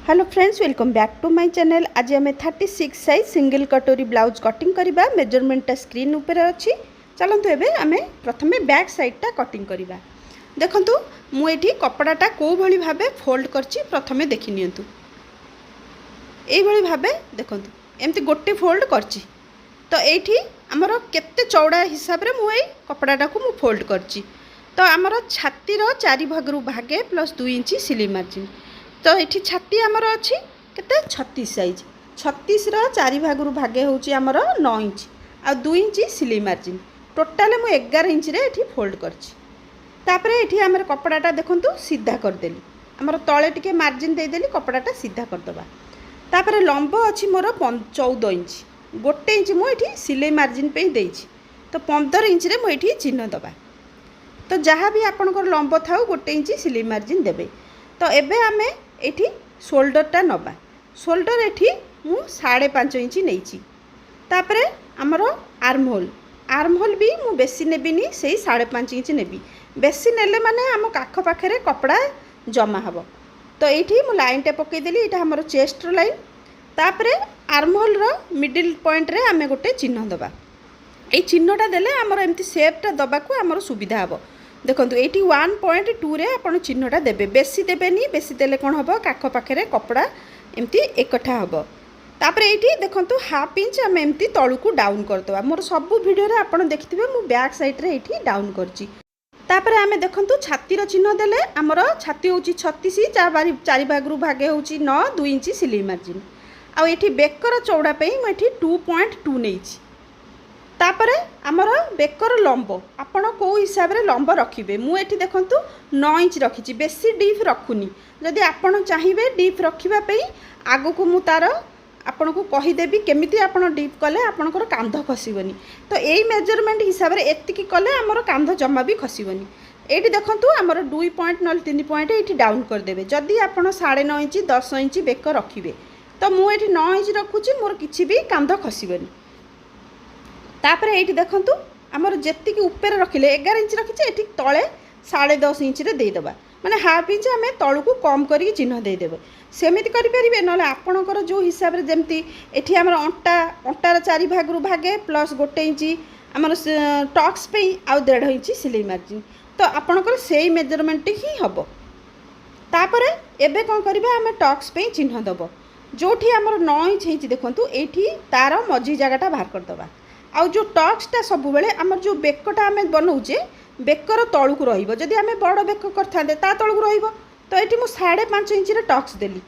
Hello friends, welcome back to my channel. आज आम 36 size single katori blouse cutting करवा। मेजरमेंटा स्क्रीन ऊपर अच्छी। चलतु एवं आम प्रथम बैक साइडटा कटिंग करवा। देखंतु मुझे कपड़ाटा कौ भली भाबे फोल्ड करछि प्रथमे देखि नियंतु। एई भली भाबे देखंतु एमती गोटे फोल्ड करछि। तो एठी हमर केते चौड़ा हिसाब रे मुई कपड़ाटा को मु फोल्ड करछि। तो हमर छातीर 4 भागरु भागे प्लस 2 इंच सिलाई मार्जिन। तो ये छाती आमर अच्छी केते 36 साइज। 36 4 भागरु भागे होची आमर 9 इंच आ 2 इंच सिलाई मार्जिन। टोटाल मु 11 इंच रे एठी फोल्ड करछि। तापरे एठी हमर कपड़ाटा देखंतु सीधा कर देली। हमर तळे टिके मार्जिन दे देली, कपड़ाटा सीधा कर दबा। तापरे लंब अछि मोर 14 इंच। 1 इंच मु एठी सिलाई मार्जिन पे देछि। तो 15 इंच रे मु एठी चिन्ह दबा। तो जहाँ भी आपनकर लंब थाउ 1 इंच सिलाई मार्जिन देबे। तो एबे आमे एठी शोल्डरटा नबा। शोल्डर एठी मु 5.5 इंच नेछि। तापरे हमरो आर्म होल भी मु बेसी नेबिनी, सेही 5.5 इंच नेबी। बेसी नेले माने हम काख पाखरे कपड़ा जमा हबो। तो एठी मु लाइनटा पकई देली। एटा हमरो चेस्ट लाइन। तापरे आर्म होल रो मिडिल पॉइंट रे आमे गोटे चिन्ह दबा। ए चिन्हटा देले हमरो एमती शेपटा दबाकू हमरो सुविधा हबो। देखंतु एटी 1.2 रे आपण चिन्हटा देबे। बेसी देबेनी, बेसी देले कोन हबो काख पाखरे कपड़ा एमती एकठा हबो। तापरे एटी देखंतु हाफ इंच हम एमती तळुकू डाउन करतबा। मोर सब वीडियो रे आपण देखिथिबे मु बैक साइड रे एटी डाउन करची। तापरे आमे देखंतु छाती रो चिन्ह देले हमरो छाती होची 36, 4 भागरु भागे होची 9, 2 इंच सिलाई मार्जिन। आ एटी बेकर चौड़ा पे मु एटी 2.2 नेछि। तापरे आमर बेकर लंब आपण को हिसाब रे लंब रखिबे। मु एठी देखंतु 9 इंच रखिछि, बेसी डीप रखुनी। जदि आपण चाहिबे डीप रखिबा पे आगु को मु तार आपण को कहि देबी केमिति आपण डीप कले आपणकर कांध खसिबनी। तो एई मेजरमेंट हिसाब रे एतिकी कले हमर कांध जम्मा भी खसिबनी। एठी देखंतु हमर 2 पॉइंट नल 3 पॉइंट एठी डाउन कर देबे। जदि आपण 9.5 इंच 10 इंच बेक रखिबे तो मु एठी 9 इंच रखुछि, मोर किछि भी कांध खसिबनी। तापरे एठी देखंतु हमर जेतिकी ऊपर रखिले 11 इंच रखिचे, एठी तळे 10.5 इंच रे दे दबा। माने हाफ इंच हमें तळुकू कम करी चिन्ह दे देबे। सेमिति करि परिबे नले आपणकर जो हिसाब रे जेमति एठी हमर अंटार 4 भागरु भागे प्लस 1 इंच हमर टक्स पे आ 1.5 इंच सिलाई मार्जिन। तो आपणकर सेही मेजरमेंट ही हबो। तापरे एबे कोन करिबे हमें टक्स पे चिन्ह दबो। जोठी हमर 9 इंच हेची देखंतु एठी तार मझी जगहटा बाहर कर दबा। आउ जो टक्सटा सब बेले आमर जो बेकटा आम बनाऊे बेकर तलू रही। जदि आम बड़ बेक करते ता तलू रही। तो ये मुझे 5.5 इंच टक्स देली।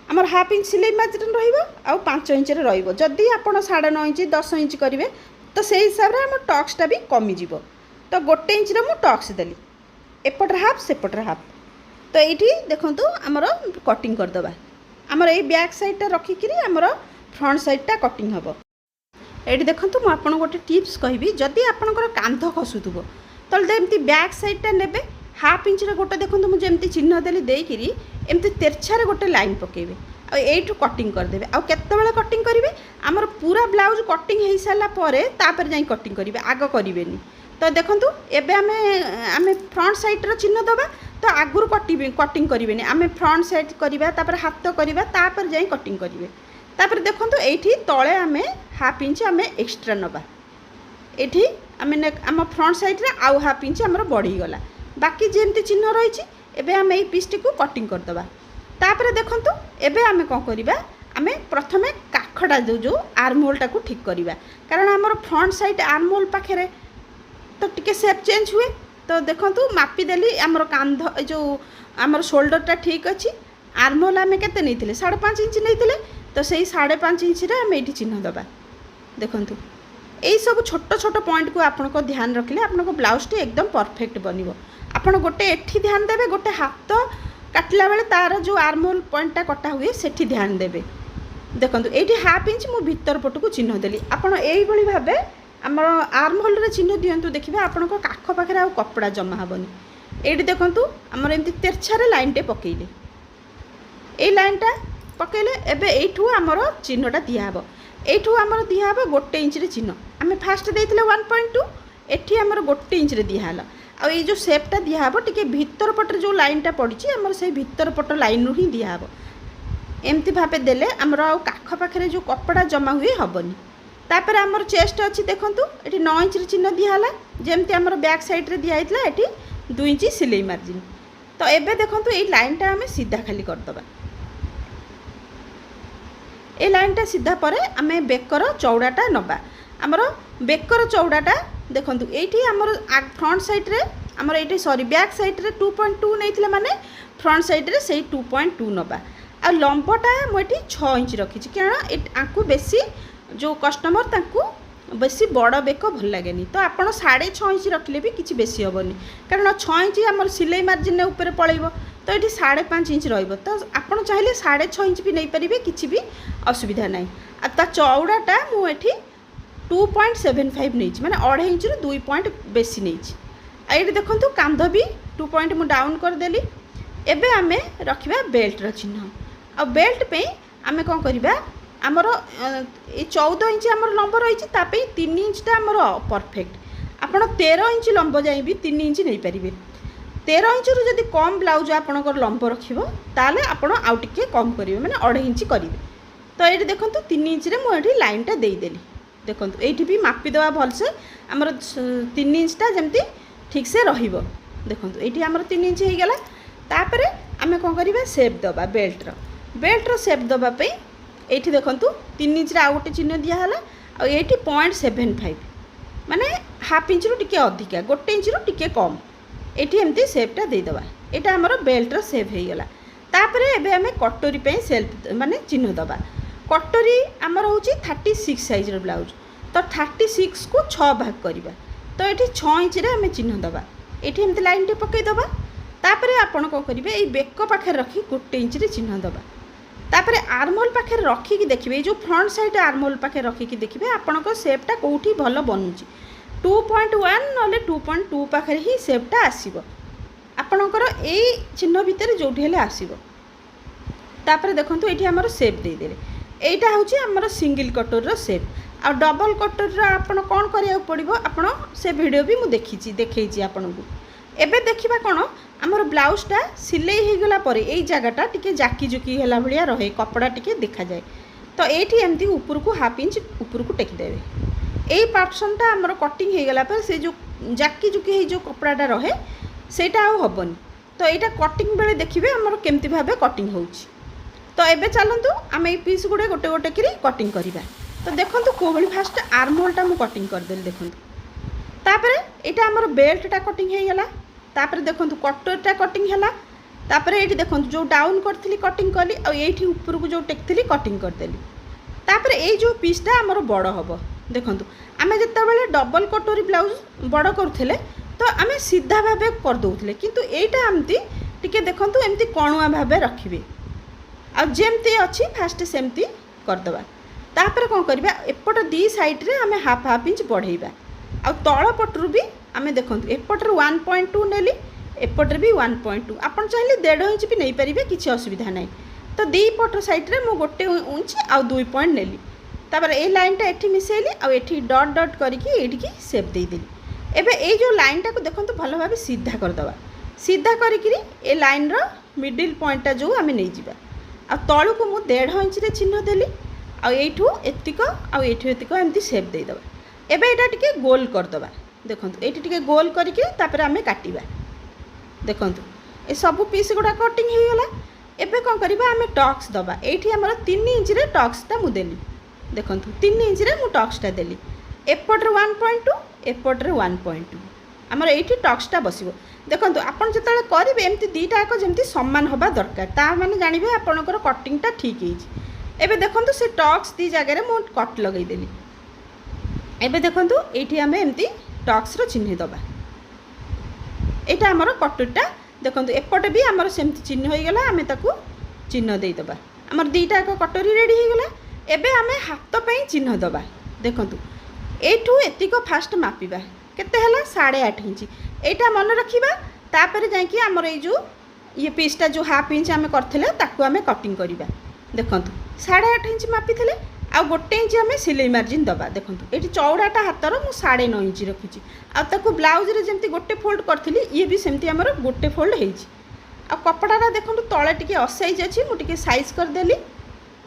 आमर हाफ इंच सिलाई मार्जिन रहा 5 इंच रही। आप 9.5 इंच 10 इंच करेंगे तो से हिसाब से आम टक्सटा भी कमिज। तो 1 इंच मुझे टक्स देली, एपटर हाफ सेपटर हाफ। तो ये देखो आमर कटिंग करदे। आमर ये बैक साइडटा रखिक आमर फ्रंट साइडटा कटिंग हम। ये देखो मुझे आपको गोटे टिप्स कहि। जदि आपंकर कांध खसुब तो एमती बैक साइडटा ने हाफ इंच गोटे देखो मुझे एमती चिन्ह देली देकरी एमती तेरछार गोटे लाइन पकेबे आ एठू कटिंग करदेबे। आ केतेबेले कटिंग करेंगे आमर पूरा ब्लाउज कटिंग हो सारा पर जाई कटिंग करेंगे, आग करेंगे। तो देखो एबे आमे फ्रंट साइड चिन्ह दबा। तो आगुरी कटिंग करेंगे आम फ्रंट साइड करवा हाथ करवा तापर जाई कटिंग करेंगे। तापर देखो ये तले आम हाफ इंच आम एक्सट्रा नबा। ये आम फ्रंट साइड रे आउ हाफ इंच आमर बढ़ीगला। बाकी जमती चिन्ह रही एबे आम ये पीसटी को कटिंग करदबा। तापर देखो एबे आम कौन करवा आम प्रथमे काखटा जो आर्म होल टाको ठीक करवा। कारण आमर फ्रंट साइड आर्म होल पाखे तो टिके शेप चेंज हुए। तो देखो मापिदेली आमर कांध जो आमर शोल्डरटा ठीक अच्छी। आर्म होल आम केते नहीं 5.5 इंच नहीं। तो से 5.5 इंच रे आम ये चिन्ह दबा। देखंतु यही सब छोट छोट पॉइंट को आपण को ध्यान रखिले आपण को ब्लाउज टी एकदम परफेक्ट बनिवो। आपण गोटे एठी ध्यान देबे, गोटे हाथ काटला बेले तार जो आर्म होल पॉइंटटा कटा हुए सेठी ध्यान देबे। देखंतु एठी हाफ इंच मु भीतर पट को चिन्ह देली। आपण एई भली भाबे हमर आर्म होल रे चिन्ह दियंतु। देखिबे आपण को काख पाखरे आ कपड़ा जमा हबनी। एठी देखंतु हमर एमती तेरछारे लाइन टे पकेइले। ए लाइनटा पकेले एबे एठू आमर चिन्हटा दियाहब। एठू आमर दियाहब 1 इंच रे चिन्ह। आम फास्ट देइथिले 1.2, एठी आमर 1 इंच रे दियाहला। आ ये जो शेपटा दियाहब टिके भीतर पटर जो लाइनटा पड़ी आमर से भीतर पट लाइन ही दियाहब। एमती भाव देले आमर आख पाखे जो कपड़ा जमा हुए हेनी। तापर आमर चेस्ट अच्छी देखूँ ये 9 इंच चिन्ह दिहला जमती आमर बैक साइड्रे दिखाई ये 2 इंच सिलाई मार्जिन। तो एबे देखूँ ये लाइनटा आम सीधा खाली करदे ए लाइनटा सीधा पर आम बेकर चौड़ाटा नबा आमर बेकर चौड़ाटा देखूँ ये आमर फ्रंट साइड्रे आमर ये सॉरी बैक साइड्रे 2.2 नहीं माने फ्रंट साइड्रे से 2.2 नबा आ लंबटा मुझे 6 इंच रखी क्या बेसी जो कस्टमर तांकू बेसी बड़ बेक भल लगे तो आपड़ 6.5 इंच रखिले भी किसी बेसी हेनी कारण 6 इंच आम सिलाई मार्जिन ऊपर पलैब तो ये 5.5 इंच रही आप चाहिए 6.5 इंच भी नहीं पारे किसी भी असुविधा ना आ चौड़ाटा मुझे 2.75 नहीं माने 2.5 इंच 2 पॉइंट बेसी नहीं। ये देखो कांध भी 2 पॉइंट मुझे डाउन करदेली। एबे आमे रखिबा बेल्ट चिन्ह आ बेल्ट पे आमे कौन करवा आमर ये 14 इंच आमर लंब रही 3 इंचटा आमर परफेक्ट आपड़ 13 इंच लंब जाए भी 3 इंच नहीं पारे 13 इंच रू जदि कम ब्लाउज आपणकर लंब रखिबो ताले आपण आउ टिके कम करिवे माने 2.5 इंच करिवे। तो ये देखो 3 इंच रे मुझे लाइनटा देदेली देखो ये भी मापिदेवा भलसे आमर 3 इंचटा जमती ठीक से रहिबो देखो ये आमर 3 इंच हो गला। तापर आम कौन करवा सेप दबा बेल्टर सेप दबापी ये देखो 3 इंच आउ गोटे चिन्ह दिहला आ ये 0.75 माने हाफ इंच रू टिके अधिका 1 इंच रू टिके कम ये एमती सेपटा देदेबा यहाँ आमर बेल्टर सेप हो गला। तापर एबे आमे कटोरी पे सेल्फ माने चिन्ह दबा कटोरी आमर हूँ 36 साइज ब्लाउज तो 36 को 6 भाग करवा तो ये 6 इंच रे आमे चिन्ह दबा ये एमती लाइन टे पकईदबा। तापर आपण कौन करेंगे ये बेक पाखे रखी 1 इंच रे चिन्ह दबा। तापर आर्महोल पाखे रखिकी देखिए जो फ्रंट साइड आर्महोल पाखे रखिकी देखिए आपण सेपटा कौटी भल बनूची 2.1 ना 2.2 पाखे ही सेपटा आसीबो आपणकर ए चिन्ह भितर जो आसीबो। तापर देखो ये आमर सेप देदेले यहाँ हूँ आमर सिंगल कटोर सेप आ डबल कटोर आपन कौन करिया पड़िबो आपण से वीडियो भी मुझे देखी आपन को। एबे देखिबा कौन आमर ब्लाउजटा सिलाई हो गला पर यही जगहटा टिके जाकी जुकी है भाया रहे कपड़ा टिके देखा जाए तो ये एमती ऊपर को हाफ इंच ऊपर को टेकीदेवे यही पार्टनटा आमर कटिंग हो गला पर से जो जाकी जुकी जो कपड़ाटा रहे सेटा हेनी तो यहाँ कटिंग बेले देखिए आमर केमती भाव कटिंग होउची। तो एबे चलतु आम ये पीस गुड़े गोटे गोटे करी कटिंग करवा। तो देखो कोई फास्ट आर्महोलटा मु कटिंग करदेली देखो तापर यहाँ आमर बेल्टटा कटिंग हो गला। तापर देखो कटोरटा कटिंग है तापर ये देखो जो डाउन करी कटिंग कली और ऊपर को जो टेकली कटिंग करदेली। तापर ये जो पीसटा आमर बड़ हम देखो आम जिते डबल कटोरी ब्लाउज बड़ करुले तो आम सीधा भाव करदे किंतु एटा एमती टिके देखो एमती कणुआ भाव रखिए आमती अच्छी फास्ट सेमती करदे। तापर कौन करवा एपट 2 साइड्रे आम हाफ हाफ इंच बढ़ेबा आ तल पटरू भी आम देखो एपटर 1.2 नेली एपटर भी 1.2 आपन चाहिए 1.5 इंच भी नहीं पारे किसी असुविधा ना। तो 2 पट साइड्रे मु 1 इंच आ 2 पॉइंट नेली तापर ए लाइनटा एठी मिसेली आ एठी डॉट डॉट करके एठी सेप देदेली। एबे ए जो लाइनटा को देखो भल भाव सीधा करदबा सीधा करी ए लाइन रो मिडिल पॉइंटटा जो आम नहीं जावा आ तलू को मु 1.5 इंच रे चिन्ह देली आ एठू एतिक आ एठू एतिक एमती सेप देदेबा। एबे एटा टिके गोल करदबा देखो ये टिके गोल करके तापर आम काटिबा देखो ये सब पीस गुड़ा कटिंग हो गला। एबे कौन करवा आम टक्स दबा ये आमर 3 इंच रे टक्सटा मु देली देखो 3 इंच रे मु टक्सटा देली एपटर 1.2 एपटर 1.2 आमर ये टक्सटा बसिबो देखो आपन जतले करिवे एमती दीटा एक जेमती समान होबा दरकार ता माने जानिबे आपनकर कटिंगटा ठीक हेछि। एबे देखो से टक्स दी जगह मु कट लगई देली। एबे देखो ये आम एमती टक्स रो चिन्ह दबा यहाँ आमर कटोरीटा देखो एपटे भी आमर सेमती चिन्ह हो गला आम ताकू चिन्ह देदबा आमर 2टा एक कटोरी रेडी हो गला। एबे आम हाथ पे चिन्ह दबा देखो एठू एतिक फास्ट मापिबा केते हला 8.5 इंच यहाँ मन रखा तापर जाकि आमर ये जो ये पीसटा जो हाफ इंच आम करथिले ताकू आम कटिंग करवा देखो 8.5 इंच मापी थे आ 1 इंच आम सिलाई मार्जिन दबा देखो ये चौड़ाटा हाथर मु 9.5 इंच रखी आउ ब्लाउज रे जमती गोटे फोल्ड करी ये भी सेमती आमर गोटे फोल्ड हो कपड़ाटा देखो तले टिके असाइज अच्छी मुझे साइज करदेली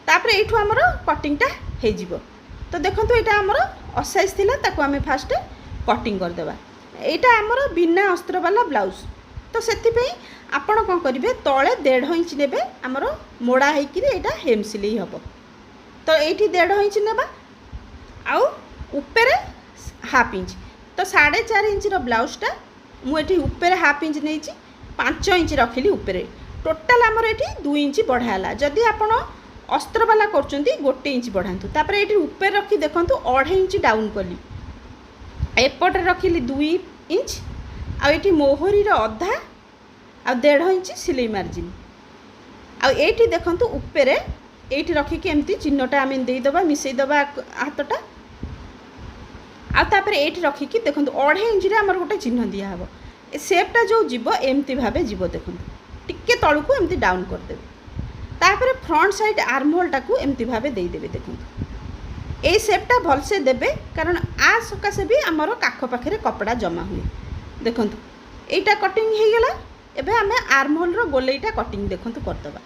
तापर एठू आमर कटिंगटा हो तो देखो यहाँ आमर असाइज थिला ताकू आमे फास्ट कटिंग करदेबा। यहाँ आमर बिना अस्त्र वाला ब्लाउज तो से आपण कौन करेंगे तले 1.5 इंच ने आमर मोड़ा होकर हेम सिलाई हम तो ये 1.5 इंच ने आउ ऊपर हाफ इंच तो 4.5 इंच ब्लाउजटा मुझे ऊपर हाफ इंच नहीं 5 इंच रखिली ऊपर टोटाल आमर ये 2 इंच बढ़ाला। जदि आपण अस्त्र वाला कर 1 इंच बढ़ातु तापर ये ऊपर रखी देखूँ 2.5 इंच डाउन कली एपटे रखिली 2 इंच आठी मोहरीर अधा आ 1.5 इंच सिलाई मार्जिन आठी देखूँ ऊपर ये रखिकी एमती चिन्हटा आम देदेबा मिसईदेबा हाथटा आपर ये रखिकी देखो 2.5 इंच आमर गोटे चिन्ह दिहब सेपटा जो जीव एमती भाव जीव देखो टिके तलू एमती डाउन करदे तापर फ्रंट साइड आर्महोलटा को एमती भाव देदेवे देखो ये सेपटा भलसे देबे कारण आ सकाशे भी आमर काख पाखे कपड़ा जमा हुए देखो यहीटा कटिंग हो गला। एबे आमे आर्महोल रो गोलेटा कटिंग देखो करदबा।